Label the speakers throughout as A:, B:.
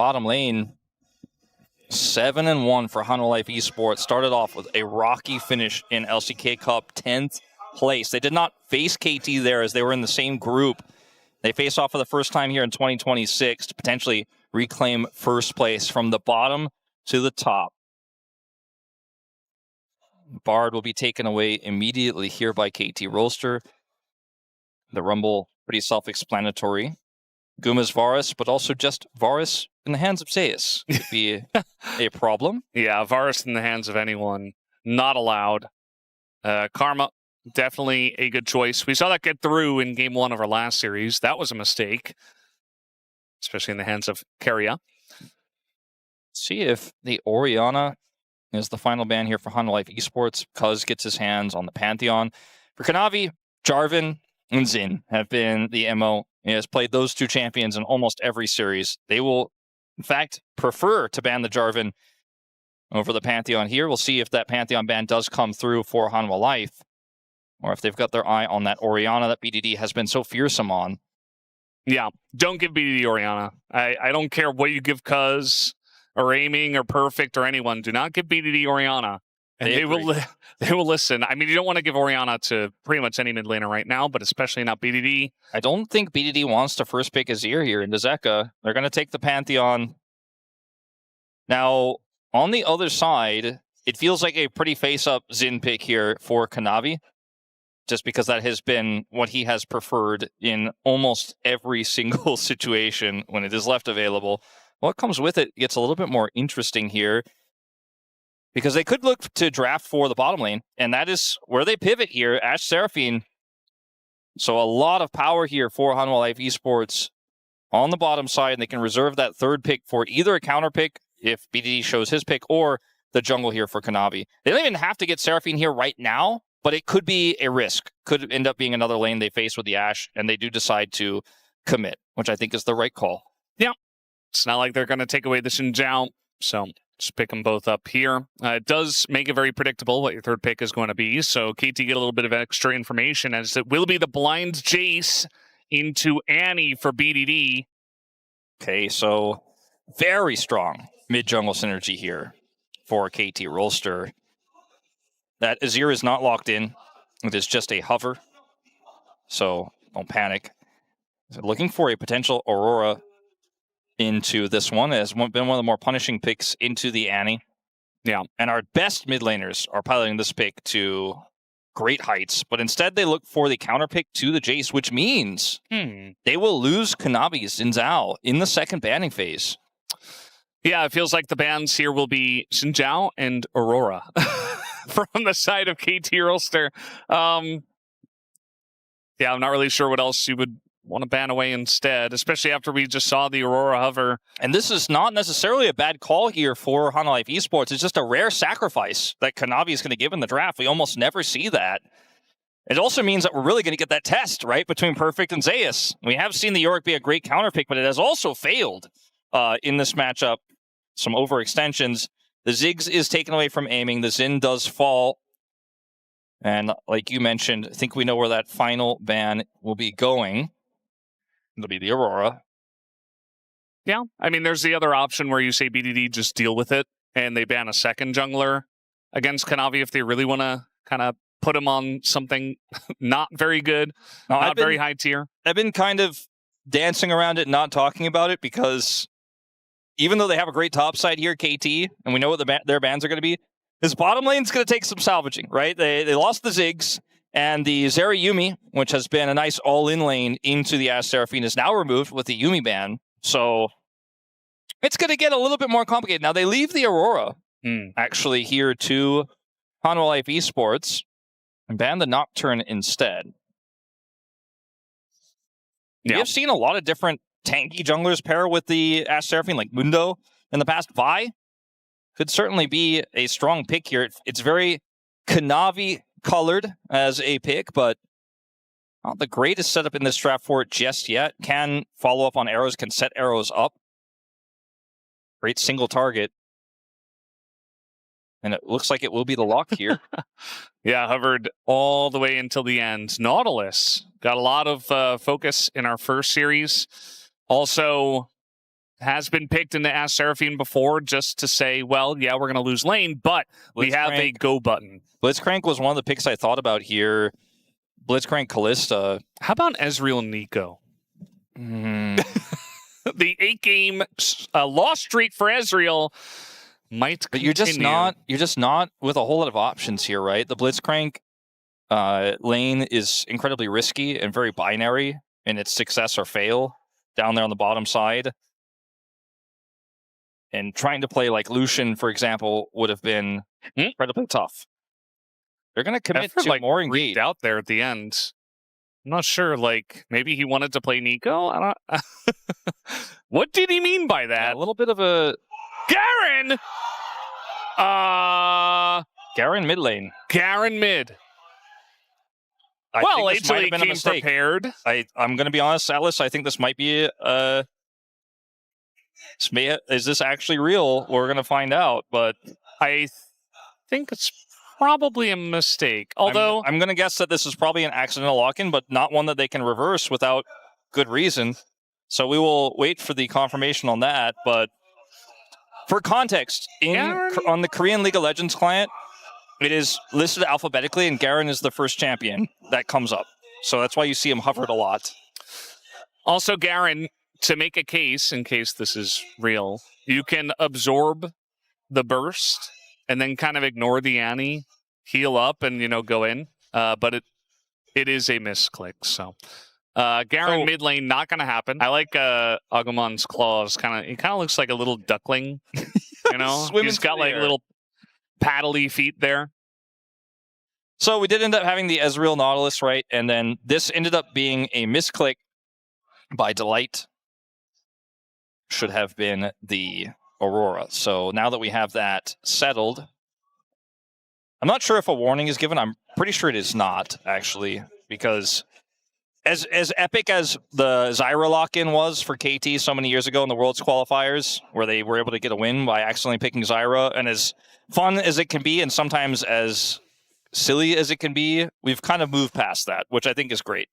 A: Bottom lane, 7-1 for Hanwha Life eSports. Started off with a rocky finish in LCK Cup, 10th place. They did not face KT there as they were in the same group. They face off for the first time here in 2026 to potentially reclaim first place from the bottom to the top. Bard will be taken away immediately here by KT Rolster. The Rumble, pretty self-explanatory. Guma's Varus, but also just Varus in the hands of Zeus could be a problem.
B: Yeah, Varus in the hands of anyone, not allowed. Karma, definitely a good choice. We saw that get through in game 1 of our last series. That was a mistake, especially in the hands of Keria.
A: See if the Orianna is the final ban here for Hanwha Life eSports. Cuzz gets his hands on the Pantheon. For Kanavi, Jarvan, and Xin have been the MO. He has played those two champions in almost every series. They will, in fact, prefer to ban the Jarvan over the Pantheon here. We'll see if that Pantheon ban does come through for Hanwha Life, or if they've got their eye on that Orianna that BDD has been so fearsome on.
B: Yeah, don't give BDD Orianna. I don't care what you give Cuzz or aiming or perfect or anyone. Do not give BDD Orianna. And they will listen. I mean, you don't want to give Orianna to pretty much any mid laner right now, but especially not BDD.
A: I don't think BDD wants to first pick Azir here into Zeka. They're going to take the Pantheon. Now, on the other side, it feels like a pretty face-up Xin pick here for Kanavi, just because that has been what he has preferred in almost every single situation when it is left available. What comes with it gets a little bit more interesting here, because they could look to draft for the bottom lane, and that is where they pivot here. Ashe Seraphine. So a lot of power here for Hanwha Life eSports on the bottom side, and they can reserve that third pick for either a counter pick if BDD shows his pick, or the jungle here for Kanavi. They don't even have to get Seraphine here right now, but it could be a risk. Could end up being another lane they face with the Ashe, and they do decide to commit, which I think is the right call.
B: Yeah. It's not like they're going to take away the Xin Zhao, so just pick them both up here. It does make it very predictable what your third pick is going to be, so KT get a little bit of extra information, as it will be the blind Jayce into Annie for BDD.
A: Okay, so very strong mid-jungle synergy here for KT Rolster. That Azir is not locked in. It is just a hover, so don't panic. So looking for a potential Aurora into this one. It has been one of the more punishing picks into the Annie.
B: Yeah.
A: And our best mid laners are piloting this pick to great heights, but instead they look for the counter pick to the Jayce, which means they will lose Kanavi's Xin Zhao in the second banning phase.
B: Yeah, it feels like the bans here will be Xin Zhao and Aurora from the side of KT Rolster. Yeah, I'm not really sure what else you would want to ban away instead, especially after we just saw the Aurora hover.
A: And this is not necessarily a bad call here for Hanwha Life eSports. It's just a rare sacrifice that Kanavi is going to give in the draft. We almost never see that. It also means that we're really going to get that test, right, between Perfect and Zeus. We have seen the Yorick be a great counter pick, but it has also failed in this matchup. Some overextensions. The Ziggs is taken away from aiming. The Xin does fall. And like you mentioned, I think we know where that final ban will be going. It'll be the Aurora.
B: Yeah, I mean, there's the other option where you say BDD just deal with it, and they ban a second jungler against Kanavi if they really want to kind of put him on something not very good, not very high tier.
A: I've been kind of dancing around it, not talking about it, because even though they have a great top side here, KT, and we know what their bans are going to be, this bottom lane's going to take some salvaging, right? They lost the Ziggs. And the Zeri Yuumi, which has been a nice all-in lane into the Ashe Seraphine, is now removed with the Yuumi ban. So it's going to get a little bit more complicated. Now, they leave the Aurora, actually, here to Hanwha Life eSports and ban the Nocturne instead. Yeah. We have seen a lot of different tanky junglers pair with the Ashe Seraphine, like Mundo in the past. Vi could certainly be a strong pick here. It's very Kanavi colored as a pick, but not the greatest setup in this draft for it just yet. Can follow up on arrows, can set arrows up. Great single target. And it looks like it will be the lock here.
B: Yeah, hovered all the way until the end. Nautilus got a lot of focus in our first series. Also, has been picked into Ashe Seraphine before just to say, well, yeah, we're going to lose lane, but we have a go button.
A: Blitzcrank was one of the picks I thought about here. Blitzcrank Kalista.
B: How about Ezreal Nico? The 8-game loss streak for Ezreal might continue.
A: But you're just not with a whole lot of options here, right? The Blitzcrank lane is incredibly risky and very binary in its success or fail down there on the bottom side. And trying to play like Lucian, for example, would have been incredibly tough. They're going to commit to more engage
B: out there at the end. I'm not sure. Like maybe he wanted to play Nico. I don't. What did he mean by that?
A: Yeah, a little bit of a
B: Garen.
A: Garen mid lane.
B: Garen mid.
A: Well,
B: HLE came prepared.
A: I'm going to be honest, Atlas. I think this might be is this actually real? We're going to find out, but
B: I think it's probably a mistake. Although
A: I'm going to guess that this is probably an accidental lock-in, but not one that they can reverse without good reason. So we will wait for the confirmation on that. But for context, on the Korean League of Legends client, it is listed alphabetically, and Garen is the first champion that comes up. So that's why you see him hovered a lot.
B: Also, Garen, to make a case, in case this is real, you can absorb the burst and then kind of ignore the Annie, heal up, and go in. But it is a misclick. So Garen mid lane, not going to happen. I like Agumon's claws. He kind of looks like a little duckling. He's got like little paddly feet there.
A: So we did end up having the Ezreal Nautilus, right? And then this ended up being a misclick by Delight. Should have been the Aurora. So now that we have that settled, I'm not sure if a warning is given. I'm pretty sure it is not, actually, because as epic as the Zyra lock-in was for KT so many years ago in the Worlds qualifiers, where they were able to get a win by accidentally picking Zyra, and as fun as it can be, and sometimes as silly as it can be, we've kind of moved past that, which I think is great.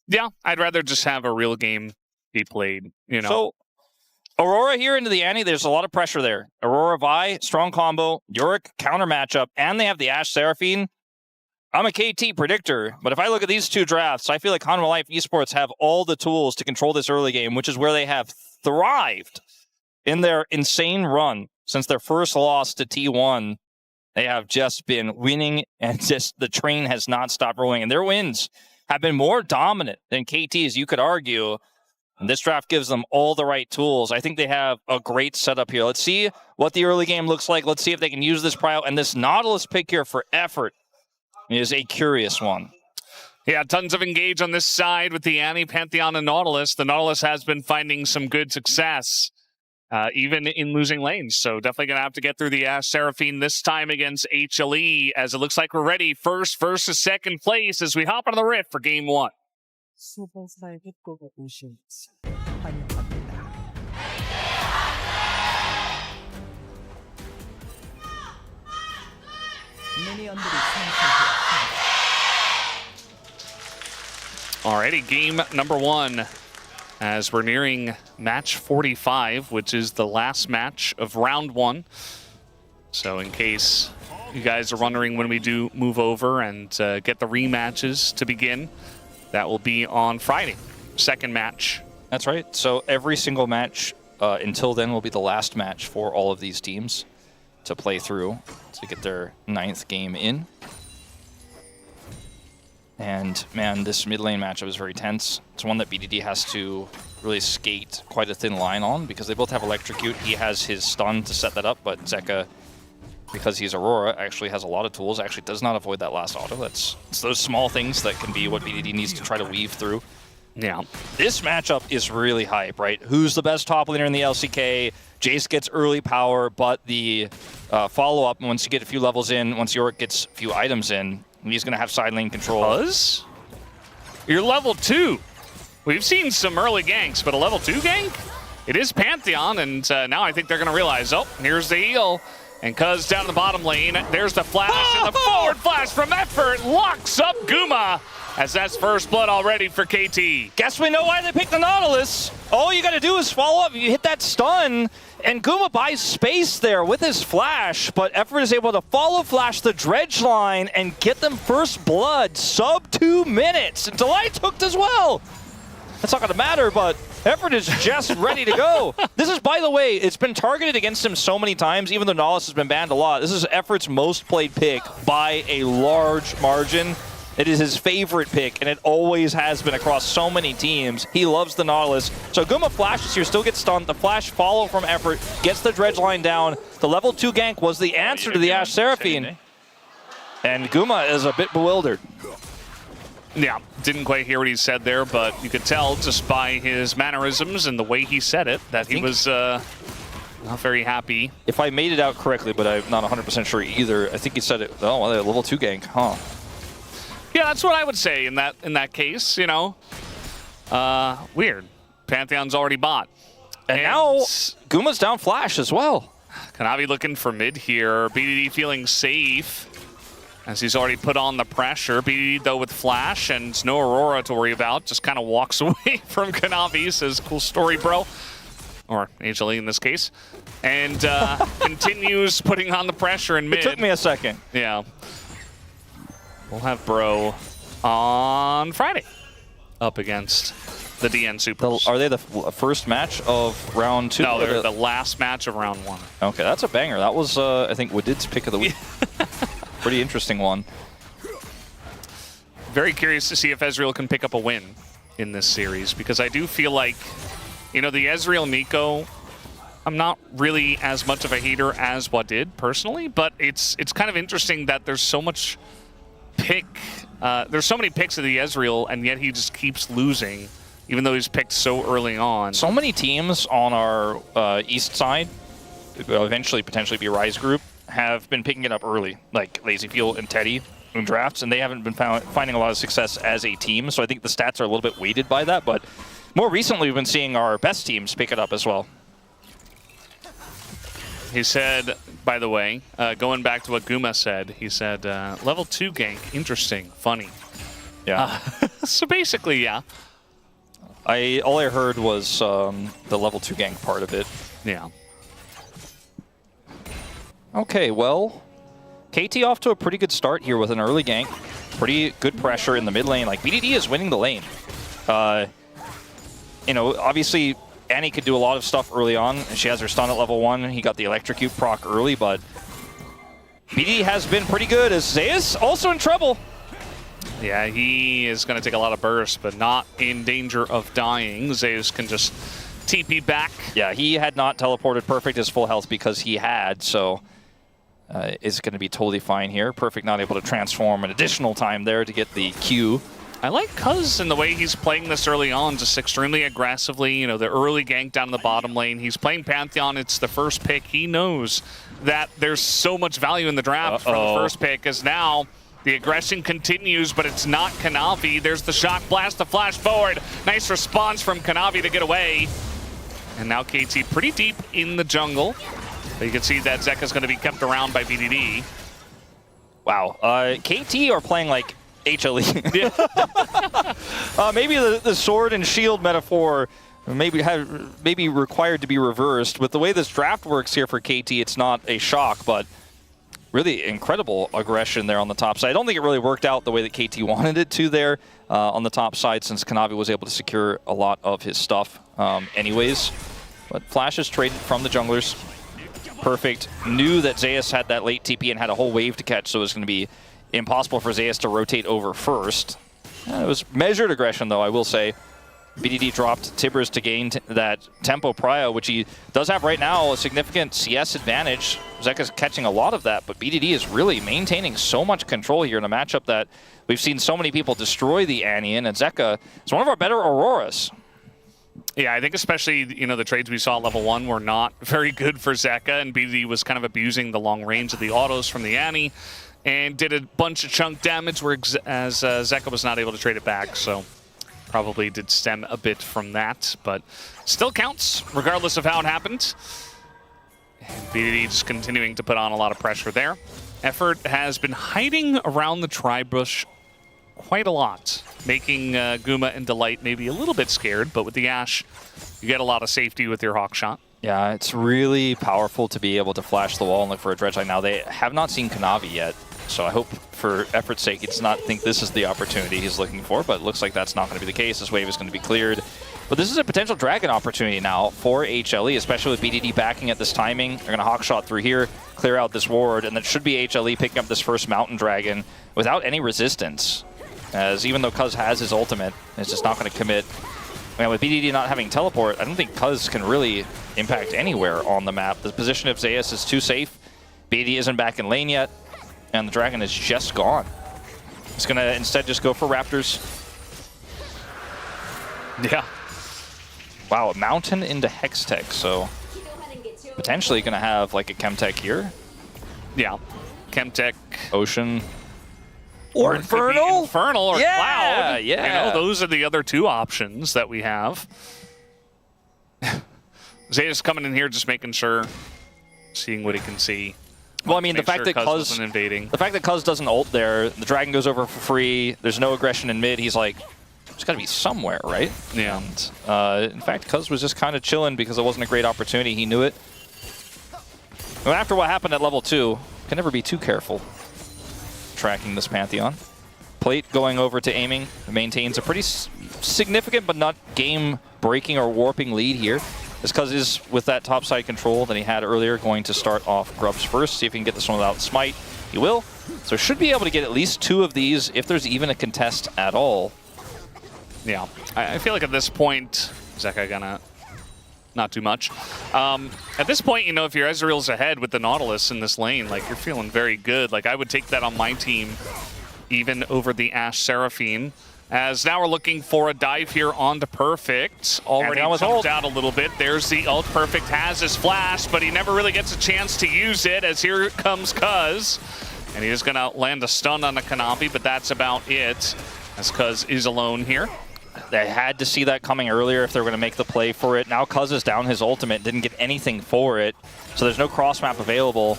B: Yeah, I'd rather just have a real game be played,
A: So, Aurora here into the Annie, there's a lot of pressure there. Aurora Vi, strong combo, Yorick, counter matchup, and they have the Ashe Seraphine. I'm a KT predictor, but if I look at these two drafts, I feel like Hanwha Life eSports have all the tools to control this early game, which is where they have thrived in their insane run since their first loss to T1. They have just been winning, and just the train has not stopped rolling, and their wins have been more dominant than KT's, you could argue. And this draft gives them all the right tools. I think they have a great setup here. Let's see what the early game looks like. Let's see if they can use this prio. And this Nautilus pick here for effort is a curious one.
B: Yeah, tons of engage on this side with the Annie, Pantheon, and Nautilus. The Nautilus has been finding some good success, even in losing lanes. So definitely going to have to get through the Ashe Seraphine this time against HLE, as it looks like we're ready first versus second place as we hop into the rift for game one.
C: 수고사에게 꼭 오신 환영합니다. 미니언들이 생성되었습니다.
B: Alrighty, game number one, as we're nearing match 45, which is the last match of round one. So in case you guys are wondering when we do move over and get the rematches to begin, that will be on Friday, second match.
A: That's right. So every single match until then will be the last match for all of these teams to play through to get their 9th game in. And man, this mid lane matchup is very tense. It's one that BDD has to really skate quite a thin line on because they both have Electrocute. He has his stun to set that up, but Zeka, because he's Aurora, actually has a lot of tools, actually does not avoid that last auto. It's those small things that can be what BDD needs to try to weave through.
B: Yeah.
A: This matchup is really hype, right? Who's the best top laner in the LCK? Jayce gets early power, but the follow-up, once you get a few levels in, once Yorick gets a few items in, he's going to have side lane control.
B: Cuzz? You're level 2. We've seen some early ganks, but a level 2 gank? It is Pantheon, and now I think they're going to realize, oh, here's the heal. And Cuzz down the bottom lane. There's the flash, and the forward flash from Effort locks up Guma. as that's first blood already for KT.
A: Guess we know why they picked the Nautilus. All you got to do is follow up. You hit that stun, and Guma buys space there with his flash, but Effort is able to follow flash the dredge line and get them first blood sub 2 minutes. And Delight hooked as well. That's not going to matter, but Effort is just ready to go. This is, by the way, it's been targeted against him so many times, even though Nautilus has been banned a lot. This is Effort's most played pick by a large margin. It is his favorite pick, and it always has been across so many teams. He loves the Nautilus. So Guma flashes here, still gets stunned. The flash follow from Effort, gets the dredge line down. The level 2 gank was the answer to the Ashe Seraphine. And Guma is a bit bewildered.
B: Yeah, didn't quite hear what he said there, but you could tell just by his mannerisms and the way he said it that he was not very happy.
A: If I made it out correctly, but I'm not 100% sure either, I think he said it, oh, well, level 2 gank, huh?
B: Yeah, that's what I would say in that case, you know. Weird. Pantheon's already bought.
A: And now Guma's down flash as well.
B: Kanavi looking for mid here. BDD feeling safe as he's already put on the pressure. BDD, though, with flash and no Aurora to worry about. Just kind of walks away from Kanavi. Says, cool story, bro. Or HLE in this case. And continues putting on the pressure in mid.
A: It took me a second.
B: Yeah. We'll have Bro on Friday up against the DN Supers.
A: Are they the first match of round 2?
B: No, they're the last match of round 1.
A: Okay, that's a banger. That was, I think, Woodid's pick of the week. Pretty interesting one.
B: Very curious to see if Ezreal can pick up a win in this series, because I do feel like, you know, the Ezreal Nico, I'm not really as much of a hater as Wadid personally, but it's kind of interesting that there's so much there's so many picks of the Ezreal, and yet he just keeps losing, even though he's picked so early on.
A: So many teams on our east side, eventually potentially be Rise Group, have been picking it up early, like Lazy Fuel and Teddy in drafts, and they haven't been finding a lot of success as a team. So I think the stats are a little bit weighted by that, but more recently we've been seeing our best teams pick it up as well.
B: He said, by the way, going back to what Guma said, he said, level 2 gank, interesting, funny.
A: Yeah.
B: So basically, yeah.
A: All I heard was the level 2 gank part of it.
B: Yeah. Okay,
A: well, KT off to a pretty good start here with an early gank. Pretty good pressure in the mid lane. Like, BDD is winning the lane. You know, obviously, Annie could do a lot of stuff early on. She has her stun at level 1. He got the electrocute proc early, but BDD has been pretty good as Zeus also in trouble.
B: Yeah, he is going to take a lot of burst, but not in danger of dying. Zeus can just TP back.
A: Yeah, he had not teleported Perfect his full health because he had, so is going to be totally fine here. Perfect not able to transform an additional time there to get the Q.
B: I like Cuzz in the way he's playing this early on, just extremely aggressively. You know, the early gank down in the bottom lane. He's playing Pantheon. It's the first pick. He knows that there's so much value in the draft for the first pick, as now the aggression continues, but it's not Kanavi. There's the shock blast, the flash forward. Nice response from Kanavi to get away. And now KT pretty deep in the jungle. But you can see that Zeka's going to be kept around by VDD.
A: Wow. KT are playing like HLE. Maybe the sword and shield metaphor maybe required to be reversed. With the way this draft works here for KT, it's not a shock, but really incredible aggression there on the top side. I don't think it really worked out the way that KT wanted it to there on the top side, since Kanavi was able to secure a lot of his stuff anyways. But Flash is traded from the junglers. Perfect. Knew that Zeus had that late TP and had a whole wave to catch, so it was going to be impossible for Zeus to rotate over first. It was measured aggression, though, I will say. BDD dropped Tibbers to gain that tempo prio, which he does have right now, a significant CS advantage. Zeka's catching a lot of that, but BDD is really maintaining so much control here in a matchup that we've seen so many people destroy the Annie in, and Zeka is one of our better Auroras.
B: Yeah, I think especially, you know, the trades we saw at level 1 were not very good for Zeka, and BDD was kind of abusing the long range of the autos from the Annie and did a bunch of chunk damage as Zeka was not able to trade it back, so probably did stem a bit from that, but still counts regardless of how it happened. And BDD just continuing to put on a lot of pressure there. Effort has been hiding around the tri-bush quite a lot, making Guma and Delight maybe a little bit scared, but with the Ashe, you get a lot of safety with your Hawk shot.
A: Yeah, it's really powerful to be able to flash the wall and look for a dredge line. Now, they have not seen Kanavi yet, so I hope for effort's sake he does not think this is the opportunity he's looking for, but it looks like that's not going to be the case. This wave is going to be cleared. But this is a potential Dragon opportunity now for HLE, especially with BDD backing at this timing. They're going to Hawk shot through here, clear out this ward, and that should be HLE picking up this first Mountain Dragon without any resistance. As even though Cuzz has his ultimate, it's just not going to commit. Man, with BDD not having teleport, I don't think Cuzz can really impact anywhere on the map. The position of Zeus is too safe. BDD isn't back in lane yet, and the Dragon is just gone. He's going to instead just go for Raptors.
B: Yeah.
A: Wow, a Mountain into Hextech, so potentially going to have like a Chemtech here.
B: Yeah, Chemtech.
A: Ocean. Or Infernal?
B: Infernal or Cloud.
A: Yeah.
B: You know, those are the other two options that we have. Zeta's coming in here just making sure, seeing what he can see.
A: Well, I mean, the fact that Cuzz
B: invading.
A: The fact that Cuzz doesn't ult there, the Dragon goes over for free, there's no aggression in mid, he's like, it's got to be somewhere, right?
B: Yeah.
A: And, in fact, Cuzz was just kind of chilling because it wasn't a great opportunity. He knew it. And after what happened at level 2, can never be too careful tracking this Pantheon. Plate going over to aiming maintains a pretty significant but not game-breaking or warping lead here. As Cuzz is with that topside control that he had earlier, going to start off Grubs first, see if he can get this one without Smite. He will. So should be at least 2 of these if there's even a contest at all.
B: Yeah, I feel like at this point, Zeka gonna not too much. At this point, you know, if your Ezreal's ahead with the Nautilus in this lane, like, you're feeling very good. Like, I would take that on my team, even over the Ashe Seraphine. As now we're looking for a dive here onto Perfect. Already jumped out a little bit. There's the ult. Perfect has his flash, but he never really gets a chance to use it, as here comes Cuzz. And he is gonna land a stun on the Kanavi, but that's about it, as Cuzz is alone here.
A: They had to see that coming earlier if they were going to make the play for it. Now Cuzz is down his ultimate, didn't get anything for it, so there's no cross map available.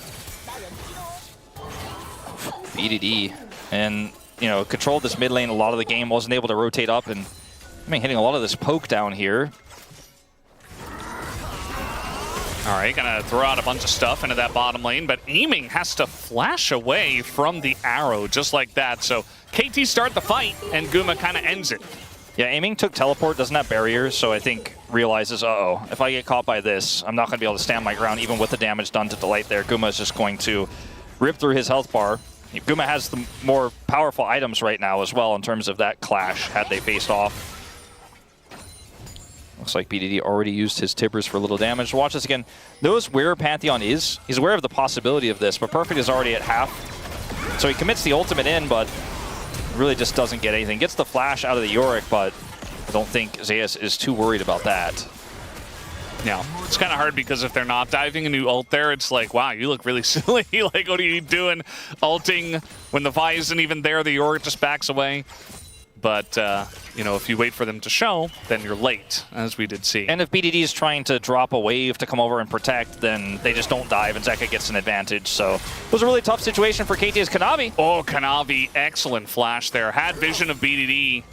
A: BDD, and you know, controlled this mid lane a lot of the game, wasn't able to rotate up, and I mean, hitting a lot of this poke down here.
B: All right, gonna throw out a bunch of stuff into that bottom lane, but aiming has to flash away from the arrow just like that. So KT start the fight, and Guma kind of ends it.
A: Yeah, aiming took teleport, doesn't have barriers, so I think realizes, uh-oh, if I get caught by this, I'm not going to be able to stand my ground even with the damage done to Delight there. Guma is just going to rip through his health bar. Guma has the more powerful items right now as well in terms of that clash had they faced off. Looks like BDD already used his Tibbers for a little damage. Watch this again. Knows where Pantheon is. He's aware of the possibility of this, but Perfect is already at half. So he commits the ultimate in, but really just doesn't get anything. Gets the flash out of the Yorick, but I don't think Zeus is too worried about that.
B: Yeah, it's kind of hard because if they're not diving a new ult there, it's like, wow, you look really silly. Like, what are you doing ulting when the Vi isn't even there? The Yorick just backs away. But, you know, if you wait for them to show, then you're late, as we did see.
A: And if BDD is trying to drop a wave to come over and protect, then they just don't dive, and Zeka gets an advantage. So it was a really tough situation for KT's Kanavi.
B: Oh, Kanavi, excellent flash there. Had vision of BDD,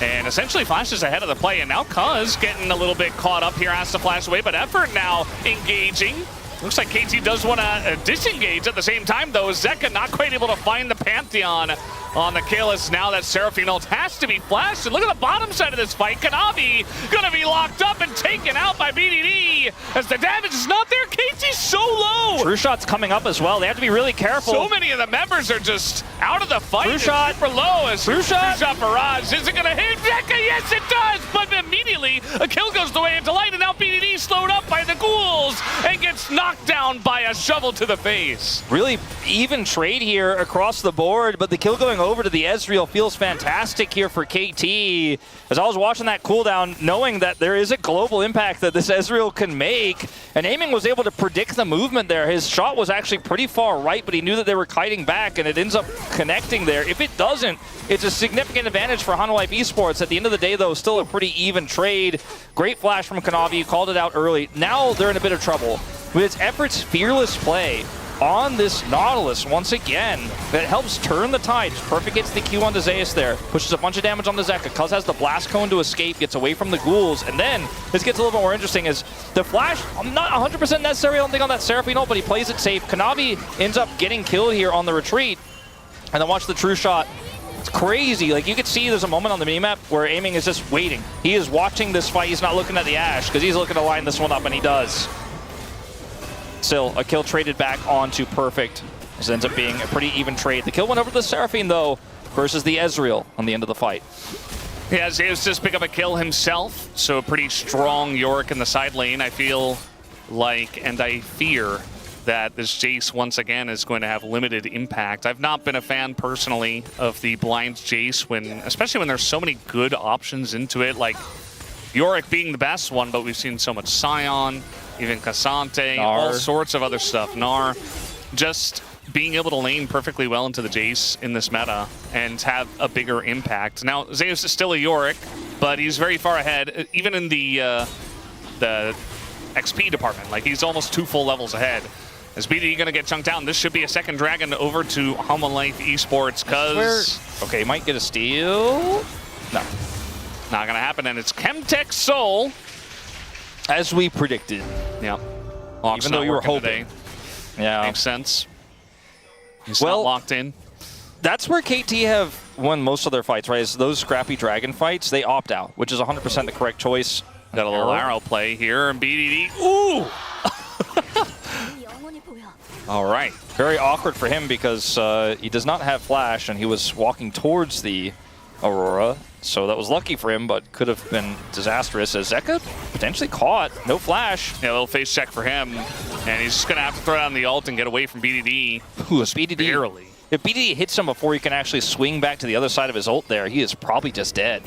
B: and essentially flashes ahead of the play. And now Cuzz getting a little bit caught up here, has to flash away, but Effort now engaging. Looks like KT does want to disengage at the same time, though. Zeka not quite able to find the Pantheon on the kill, as now that Seraphine ult has to be flashed. And look at the bottom side of this fight. Kanavi gonna be locked up and taken out by BDD as the damage is not there. KT's so low.
A: True Shot's coming up as well. They have to be really careful.
B: So many of the members are just out of the fight.
A: True Shot
B: super low as
A: True Shot
B: barrage. Is it gonna hit Zeka? Yes, it does. But immediately a kill goes the way of Delight, and now BDD slowed up by the ghouls and gets knocked down by a shovel to the face.
A: Really even trade here across the board, but the kill going over to the Ezreal feels fantastic here for KT. As I was watching that cooldown, knowing that there is a global impact that this Ezreal can make, and Aiming was able to predict the movement there. His shot was actually pretty far right, but he knew that they were kiting back, and it ends up connecting there. If it doesn't, it's a significant advantage for Hanwha Life eSports. At the end of the day, though, still a pretty even trade. Great flash from Kanavi, called it out early. Now they're in a bit of trouble. With its Effort's fearless play, on this Nautilus once again. That helps turn the tides. Perfect gets the Q onto Jayce there. Pushes a bunch of damage on the Zeka. Cuzz has the blast cone to escape, gets away from the ghouls. And then this gets a little bit more interesting as the flash, not 100% necessary, I don't think, on that Seraphine ult, but he plays it safe. Kanavi ends up getting killed here on the retreat. And then watch the true shot. It's crazy. Like, you could see there's a moment on the minimap where aiming is just waiting. He is watching this fight. He's not looking at the Ashe because he's looking to line this one up, and he does. Still, a kill traded back onto Perfect. This ends up being a pretty even trade. The kill went over to the Seraphine, though, versus the Ezreal on the end of the fight.
B: Yeah, Zeus just pick up a kill himself, so a pretty strong Yorick in the side lane. I feel like, and I fear, that this Jayce once again is going to have limited impact. I've not been a fan personally of the blind Jayce, especially when there's so many good options into it, like Yorick being the best one, but we've seen so much Sion, even Cassante, all sorts of other stuff. Gnar, just being able to lane perfectly well into the Jayce in this meta and have a bigger impact. Now, Zeus is still a Yorick, but he's very far ahead, even in the XP department. Like, he's almost 2 full levels ahead. Is BDD going to get chunked down? This should be a second dragon over to Hanwha Life eSports, Cuzz.
A: Okay, might get a steal. No.
B: Not going to happen, and it's Chemtech Soul.
A: As we predicted.
B: Yeah.
A: Even though you were hoping.
B: Today.
A: Yeah.
B: Makes sense. He's not locked in.
A: That's where KT have won most of their fights, right? Is those scrappy dragon fights, they opt out, which is 100% the correct choice.
B: Got a little arrow play here, and BDD. Ooh! All right.
A: Very awkward for him because he does not have flash, and he was walking towards the Aurora. So that was lucky for him, but could have been disastrous as Zeka potentially caught. No flash.
B: Yeah, a little face check for him. And he's just going to have to throw down the ult and get away from BDD.
A: Ooh, if BDD,
B: barely.
A: If BDD hits him before he can actually swing back to the other side of his ult there, he is probably just dead.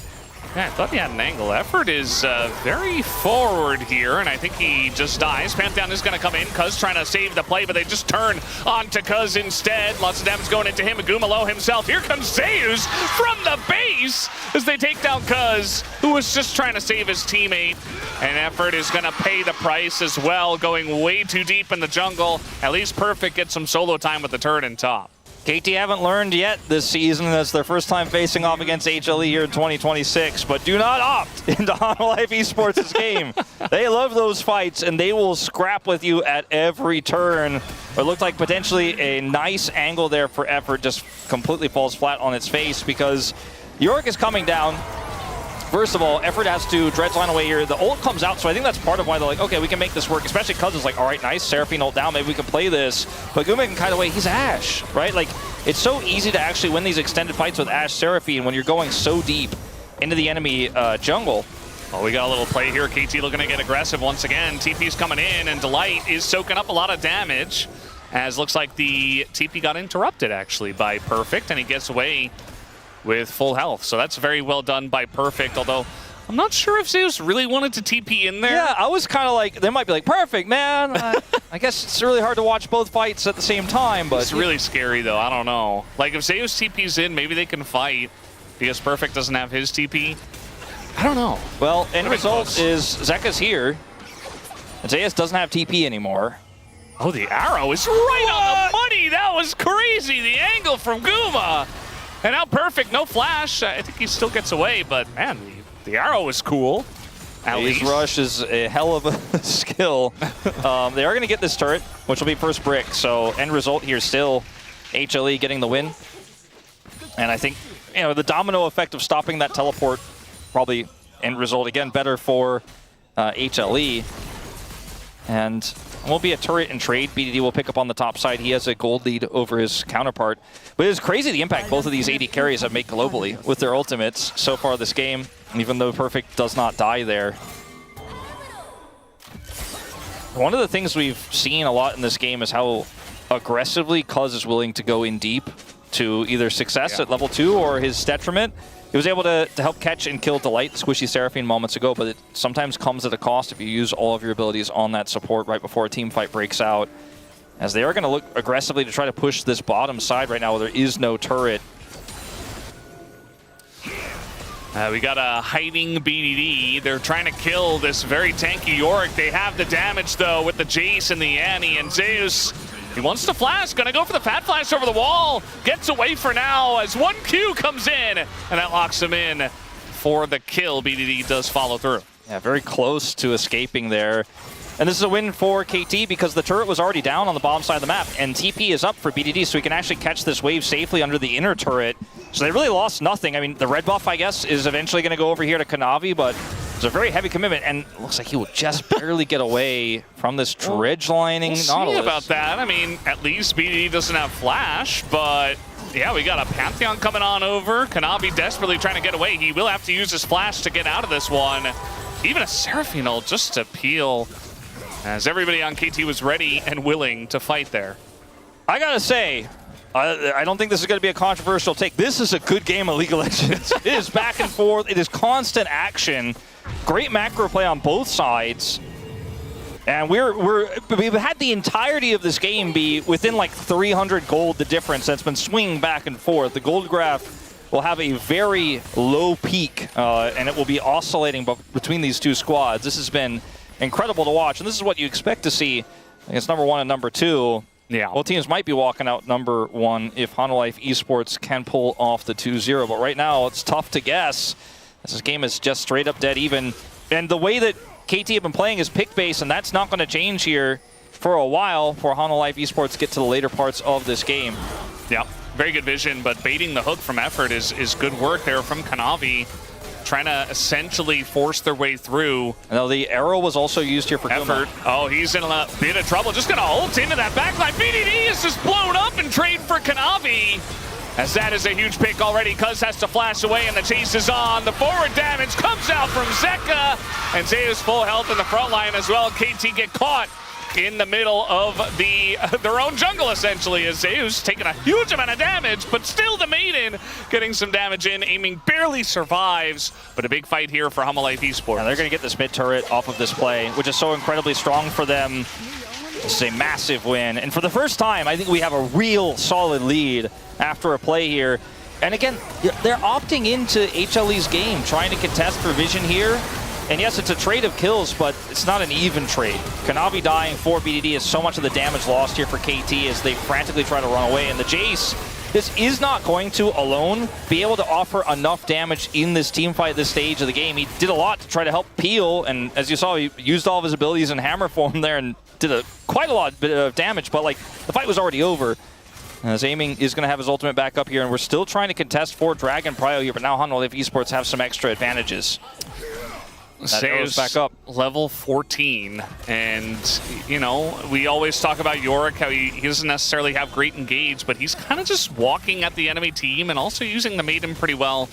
B: Yeah, I thought he had an angle. Effort is very forward here, and I think he just dies. Pantheon is going to come in. Cuzz trying to save the play, but they just turn onto Cuzz instead. Lots of damage going into him. Gumayusi himself. Here comes Zeus from the base as they take down Cuzz, who was just trying to save his teammate. And Effort is going to pay the price as well, going way too deep in the jungle. At least Perfect gets some solo time with the turret in top.
A: KT haven't learned yet this season. That's their first time facing off against HLE here in 2026. But do not opt into Hanwha Life eSports' game. They love those fights, and they will scrap with you at every turn. It looked like potentially a nice angle there for Effort, just completely falls flat on its face because Yorick is coming down. First of all, Effort has to dredge line away here. The ult comes out, so I think that's part of why they're like, okay, we can make this work. Especially Cuzz is like, all right, nice, Seraphine ult down, maybe we can play this. But Guma can kind of wait, he's Ashe, right? Like, it's so easy to actually win these extended fights with Ashe Seraphine when you're going so deep into the enemy jungle.
B: Oh, we got a little play here. KT looking to get aggressive once again. TP's coming in, and Delight is soaking up a lot of damage. As looks like the TP got interrupted, actually, by Perfect, and he gets away with full health. So that's very well done by Perfect, although I'm not sure if Zeus really wanted to TP in there.
A: Yeah, I was kind of like, they might be like, Perfect, man. I guess it's really hard to watch both fights at the same time, but
B: it's really scary, though. I don't know. Like, if Zeus TP's in, maybe they can fight because Perfect doesn't have his TP. I don't know.
A: Well, end result is Zeka's here, and Zeus doesn't have TP anymore.
B: Oh, the arrow is right on the money. That was crazy. The angle from Guma. And now Perfect, no flash. I think he still gets away, but man, the arrow is cool.
A: His rush is a hell of a skill. They are going to get this turret, which will be first brick. So end result here still HLE getting the win. And I think, you know, the domino effect of stopping that teleport probably end result again better for HLE. And will be a turret and trade. BDD will pick up on the top side. He has a gold lead over his counterpart. But it's crazy the impact both of these AD carries have made globally with their ultimates so far this game, even though Perfect does not die there. One of the things we've seen a lot in this game is how aggressively Cuzz is willing to go in deep to either success at level 2 or his detriment. He was able to help catch and kill Delight, Squishy Seraphine moments ago, but it sometimes comes at a cost if you use all of your abilities on that support right before a team fight breaks out. As they are going to look aggressively to try to push this bottom side right now where there is no turret.
B: We got a hiding BDD. They're trying to kill this very tanky Yorick. They have the damage, though, with the Jayce and the Annie, and Zeus He wants to flash, gonna go for the fat flash over the wall. Gets away for now as 1Q comes in, and that locks him in for the kill. BDD does follow through.
A: Yeah, very close to escaping there. And this is a win for KT because the turret was already down on the bottom side of the map, and TP is up for BDD, so he can actually catch this wave safely under the inner turret. So they really lost nothing. I mean, the red buff, I guess, is eventually going to go over here to Kanavi, but it's a very heavy commitment, and it looks like he will just barely get away from this dredge lining
B: We'll
A: Nautilus.
B: see about that. I mean, at least BDD doesn't have flash, but yeah, we got a Pantheon coming on over. Kanavi desperately trying to get away. He will have to use his flash to get out of this one. Even a Seraphine ult just to peel, as everybody on KT was ready and willing to fight there.
A: I gotta say, I don't think this is going to be a controversial take. This is a good game of League of Legends. It is back and forth. It is constant action. Great macro play on both sides. And we've had the entirety of this game be within like 300 gold, the difference that's been swinging back and forth. The gold graph will have a very low peak, and it will be oscillating between these two squads. This has been incredible to watch, and this is what you expect to see against number 1 and number 2.
B: Yeah.
A: Both teams might be walking out number 1 if Hanwha Life eSports can pull off the 2-0, but right now it's tough to guess. This game is just straight up dead even. And the way that KT have been playing is pick base, and that's not going to change here for a while for Hanwha Life eSports to get to the later parts of this game.
B: Yeah, very good vision, but baiting the hook from Effort is good work there from Kanavi, trying to essentially force their way through.
A: Now the arrow was also used here for
B: Effort. Oh, he's in a bit of trouble. Just gonna ult into that backline. BDD is just blown up and trade for Kanavi, as that is a huge pick already. Cuzz has to flash away, and the chase is on. The forward damage comes out from Zeka, and Zeus full health in the front line as well. KT get caught in the middle of their own jungle, essentially, as Zeus taking a huge amount of damage, but still the Maiden getting some damage in. Aiming barely survives, but a big fight here for Hanwha Life eSports.
A: And they're going to get this mid turret off of this play, which is so incredibly strong for them. This is a massive win, and for the first time, I think we have a real solid lead after a play here. And again, they're opting into HLE's game, trying to contest for vision here. And yes, it's a trade of kills, but it's not an even trade. Kanavi dying for BDD is so much of the damage lost here for KT as they frantically try to run away. And the Jayce, this is not going to alone be able to offer enough damage in this team fight at this stage of the game. He did a lot to try to help peel, and as you saw, he used all of his abilities in hammer form there and did quite a lot of damage, but like the fight was already over. As Aiming is going to have his ultimate back up here, and we're still trying to contest for Dragon Prio here, but now Hanwha Life eSports have some extra advantages.
B: Zeus back up, level 14, and you know, we always talk about Yorick, how he doesn't necessarily have great engage, but he's kind of just walking at the enemy team and also using the Maiden pretty well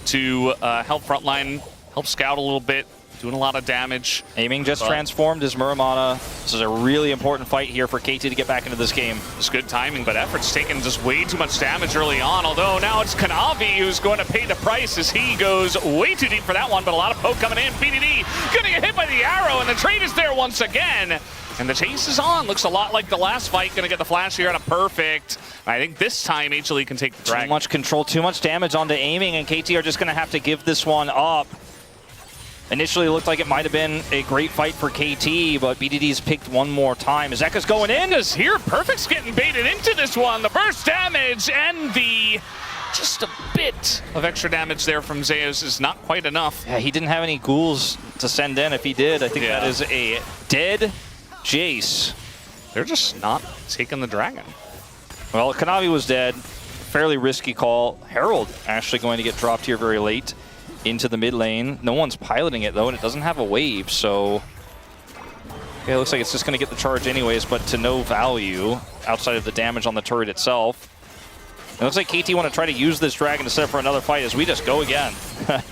B: to help frontline, help scout a little bit, doing a lot of damage.
A: Aiming just transformed his Muramana. This is a really important fight here for KT to get back into this game.
B: It's good timing, but Effort's taking just way too much damage early on, although now it's Kanavi who's going to pay the price as he goes way too deep for that one, but a lot of poke coming in. BDD gonna get hit by the arrow, and the trade is there once again. And the chase is on. Looks a lot like the last fight. Gonna get the flash here on a perfect. I think this time HLE can take the Dragon.
A: Too much control, too much damage onto Aiming, and KT are just gonna have to give this one up. Initially, it looked like it might have been a great fight for KT, but BDD's picked one more time. Zeka's going in.
B: Is here. Perfect's getting baited into this one. The burst damage and the just a bit of extra damage there from Zeus is not quite enough.
A: Yeah, he didn't have any ghouls to send in. If he did, I think that is a dead Jayce.
B: They're just not taking the Dragon.
A: Well, Kanavi was dead. Fairly risky call. Herald actually going to get dropped here very late into the mid lane. No one's piloting it though, and it doesn't have a wave, so yeah, it looks like it's just going to get the charge anyways, but to no value outside of the damage on the turret itself. It looks like KT want to try to use this Dragon to set up for another fight as we just go again.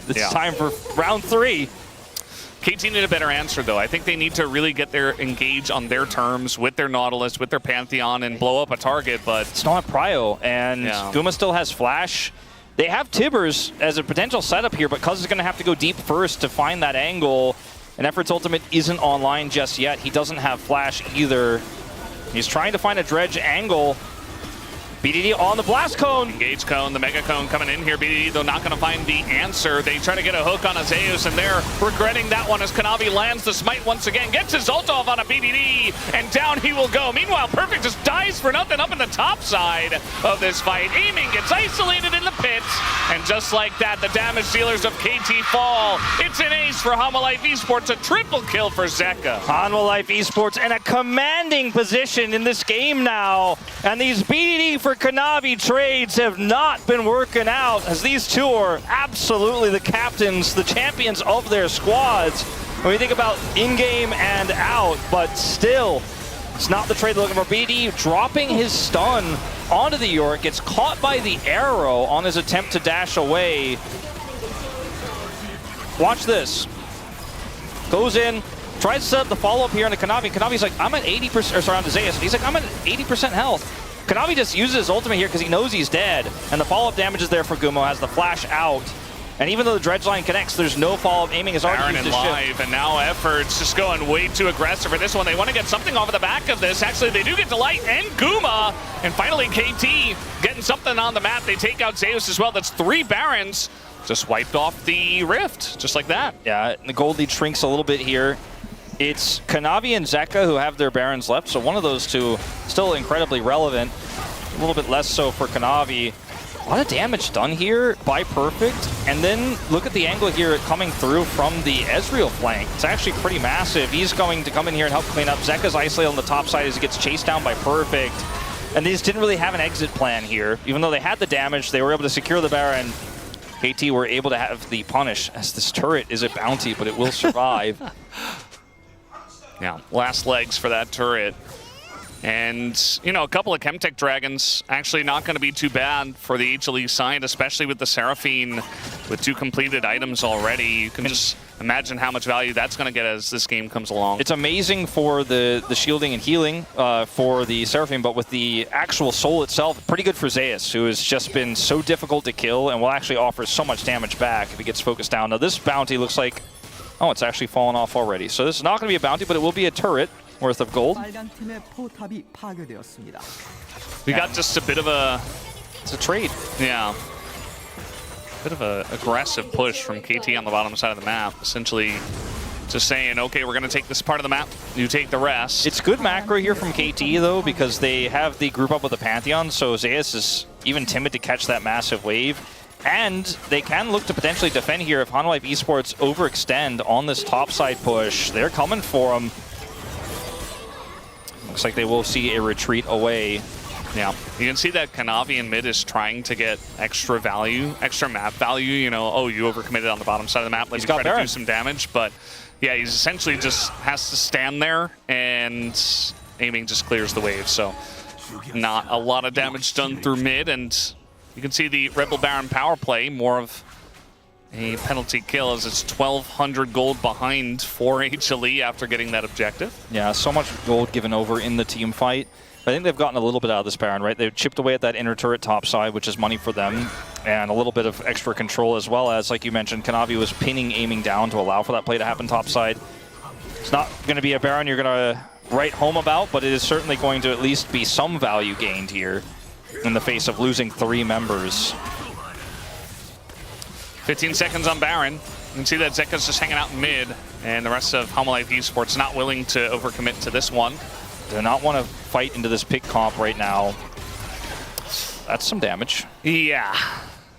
A: It's time for round 3.
B: KT need a better answer though. I think they need to really get their engage on their terms with their Nautilus, with their Pantheon, and blow up a target, but
A: it's not Prio, and Guma still has flash. They have Tibbers as a potential setup here, but Cuzz is going to have to go deep first to find that angle. And Effort's ultimate isn't online just yet. He doesn't have flash either. He's trying to find a dredge angle. BDD on the blast cone.
B: Engage cone, the mega cone coming in here. BDD, though, not going to find the answer. They try to get a hook on a Zeus, and they're regretting that one as Kanavi lands the smite once again. Gets his ult off on a BDD, and down he will go. Meanwhile, Perfect just dies for nothing up in the top side of this fight. Aiming gets isolated in the pits, and just like that, the damage dealers of KT fall. It's an ace for Hanwha Life eSports, a triple kill for Zeka.
A: Hanwha Life eSports in a commanding position in this game now, and these BDD for Kanavi trades have not been working out, as these two are absolutely the captains, the champions of their squads. When you think about in-game and out, but still, it's not the trade they're looking for. BDD dropping his stun onto the Yorick, gets caught by the arrow on his attempt to dash away. Watch this. Goes in, tries to set up the follow-up here into Kanavi. Kanavi's like, I'm at 80%, or sorry, on to Zeus. He's like, I'm at 80% health. Kanavi just uses his ultimate here because he knows he's dead. And the follow-up damage is there for Gumo, has the flash out. And even though the dredge line connects, there's no follow-up. Aiming is already used to
B: live, and now Effort's just going way too aggressive for this one. They want to get something off of the back of this. Actually, they do get to Light and Guma. And finally, KT getting something on the map. They take out Zeus as well. That's 3 Barons. Just wiped off the Rift, just like that.
A: Yeah, the gold lead shrinks a little bit here. It's Kanavi and Zeka who have their Barons left, so one of those two still incredibly relevant. A little bit less so for Kanavi. A lot of damage done here by Perfect, and then look at the angle here coming through from the Ezreal flank. It's actually pretty massive. He's going to come in here and help clean up. Zeka's isolated on the top side as he gets chased down by Perfect. And they just didn't really have an exit plan here. Even though they had the damage, they were able to secure the Baron. KT were able to have the punish, as this turret is a bounty, but it will survive.
B: Yeah, last legs for that turret. And, you know, a couple of Chemtech Dragons actually not going to be too bad for the HLE side, especially with the Seraphine with 2 completed items already. You can just imagine how much value that's going to get as this game comes along.
A: It's amazing for the shielding and healing for the Seraphine, but with the actual soul itself, pretty good for Zeus, who has just been so difficult to kill and will actually offer so much damage back if he gets focused down. Now this bounty looks like, oh, it's actually fallen off already. So this is not going to be a bounty, but it will be a turret worth of gold.
B: We got just a bit of a...
A: It's a trade.
B: Yeah. Bit of a aggressive push from KT on the bottom side of the map. Essentially just saying, okay, we're going to take this part of the map, you take the rest.
A: It's good macro here from KT, though, because they have the group up with the Pantheon, so Zeus is even timid to catch that massive wave. And they can look to potentially defend here if Hanwha Life eSports overextend on this topside push. They're coming for him. Looks like they will see a retreat away.
B: Yeah, you can see that Kanavi in mid is trying to get extra value, extra map value. You know, oh, you overcommitted on the bottom side of the map. Let me try to do some damage. But yeah, he's essentially just has to stand there, and aiming just clears the wave. So not a lot of damage done through mid, and you can see the Rebel Baron power play, more of a penalty kill as it's 1,200 gold behind for HLE after getting that objective.
A: Yeah, so much gold given over in the team fight. I think they've gotten a little bit out of this Baron, right? They've chipped away at that inner turret top side, which is money for them, and a little bit of extra control as well as, like you mentioned, Kanavi was pinning aiming down to allow for that play to happen top side. It's not going to be a Baron you're going to write home about, but it is certainly going to at least be some value gained here in the face of losing 3 members.
B: 15 seconds on Baron. You can see that Zeka's just hanging out in mid, and the rest of Hanwha Life eSports not willing to overcommit to this one.
A: Do not want to fight into this pick comp right now. That's some damage.
B: Yeah.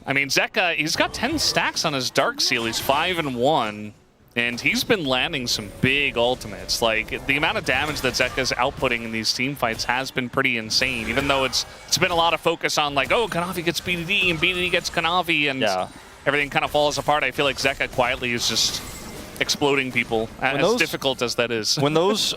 B: I mean, Zeka, he's got 10 stacks on his Dark Seal. He's 5-1, and he's been landing some big ultimates. Like, the amount of damage that Zeka's outputting in these team fights has been pretty insane, even though it's been a lot of focus on, like, oh, Kanavi gets BDD, and BDD gets Kanavi, and yeah, everything kind of falls apart. I feel like Zeka quietly is just exploding people, as difficult as that is.
A: When those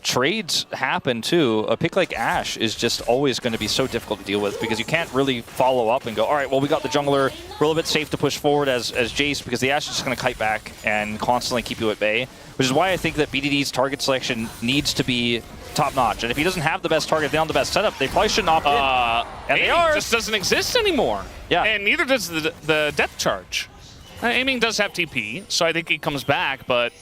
A: trades happen, too, a pick like Ashe is just always going to be so difficult to deal with because you can't really follow up and go, all right, well, we got the jungler. We're a little bit safe to push forward as Jayce because the Ashe is just going to kite back and constantly keep you at bay, which is why I think that BDD's target selection needs to be top-notch. And if he doesn't have the best target, they don't have the best setup, they probably shouldn't opt in. And they are.
B: Just doesn't exist anymore.
A: Yeah.
B: And neither does the depth charge. Aiming does have TP, so I think he comes back, but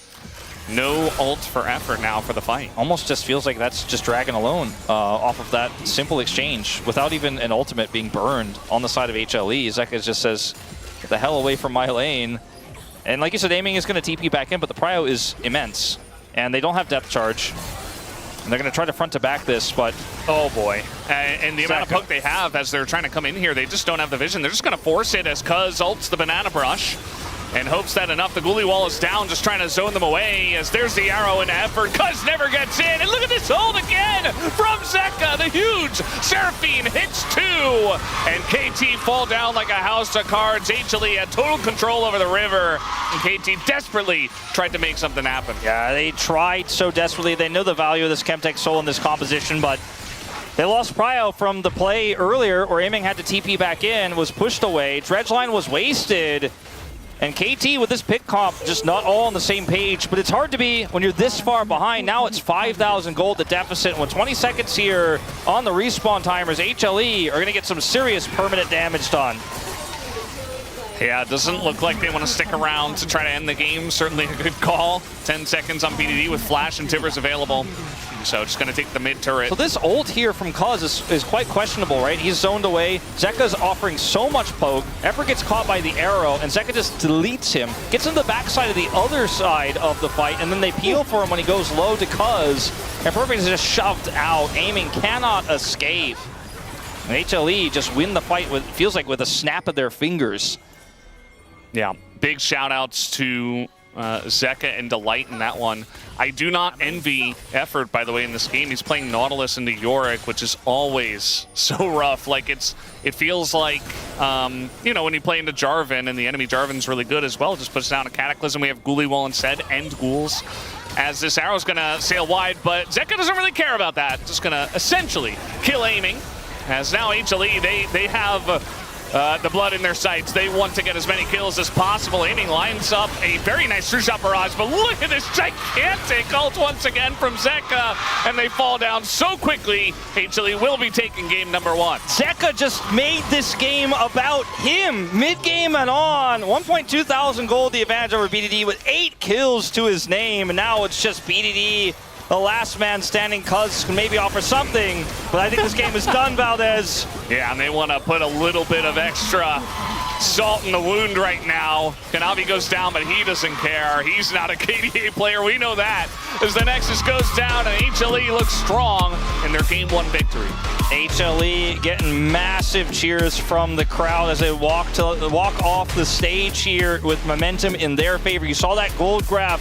B: No ult for effort now for the fight.
A: Almost just feels like that's just Dragon alone off of that simple exchange without even an ultimate being burned on the side of HLE. Zeka just says, get the hell away from my lane. And like you said, aiming is going to TP back in, but the prio is immense. And they don't have depth charge. And they're going to try to front to back this, but...
B: Oh boy. And the amount of poke they have as they're trying to come in here, they just don't have the vision. They're just going to force it as Cuzz ults the banana brush and hopes that enough. The Ghoulie wall is down, just trying to zone them away as there's the arrow in effort. Cuzz never gets in, and look at this ult again from Zeka. The huge Seraphine hits 2, and KT fall down like a house of cards. HLE had total control over the river, and KT desperately tried to make something happen.
A: Yeah, they tried so desperately. They know the value of this Chemtech Soul in this composition, but they lost prio from the play earlier where aiming had to TP back in, was pushed away. Dredgeline was wasted. And KT with this pick comp, just not all on the same page, but it's hard to be when you're this far behind. Now it's 5,000 gold, the deficit, and with 20 seconds here on the respawn timers, HLE are going to get some serious permanent damage done.
B: Yeah, it doesn't look like they want to stick around to try to end the game. Certainly a good call. 10 seconds on BDD with Flash and Tibbers available. So just going to take the mid turret.
A: So this ult here from Cuzz is quite questionable, right? He's zoned away. Zeka's offering so much poke. Effort gets caught by the arrow, and Zeka just deletes him. Gets in the backside of the other side of the fight, and then they peel for him when he goes low to Cuzz. And Perfect is just shoved out. Aiming cannot escape. And HLE just win the fight with, feels like with a snap of their fingers.
B: Yeah, big shout outs to Zeka and Delight in that one. I do not envy effort, by the way, in this game. He's playing Nautilus into Yorick, which is always so rough. Like, it feels like, you know, when you play into Jarvan and the enemy Jarvan's really good as well, just puts down a Cataclysm. We have Ghoulie Wall instead, and Ghouls, as this arrow's going to sail wide, but Zeka doesn't really care about that. Just going to essentially kill aiming, as now HLE, they have the blood in their sights. They want to get as many kills as possible. Aiming lines up a very nice two-shot barrage, but look at this gigantic ult once again from Zeka, and they fall down so quickly. HLE will be taking game number 1.
A: Zeka just made this game about him, mid-game and on. 1.2 thousand gold, the advantage over BDD with 8 kills to his name, and now it's just BDD. The last man standing. Cuzz can maybe offer something, but I think this game is done, Valdes.
B: Yeah, and they want to put a little bit of extra salt in the wound right now. Kanavi goes down, but he doesn't care. He's not a KDA player, we know that. As the Nexus goes down, and HLE looks strong in their Game 1 victory.
A: HLE getting massive cheers from the crowd as they walk off the stage here with momentum in their favor. You saw that gold graph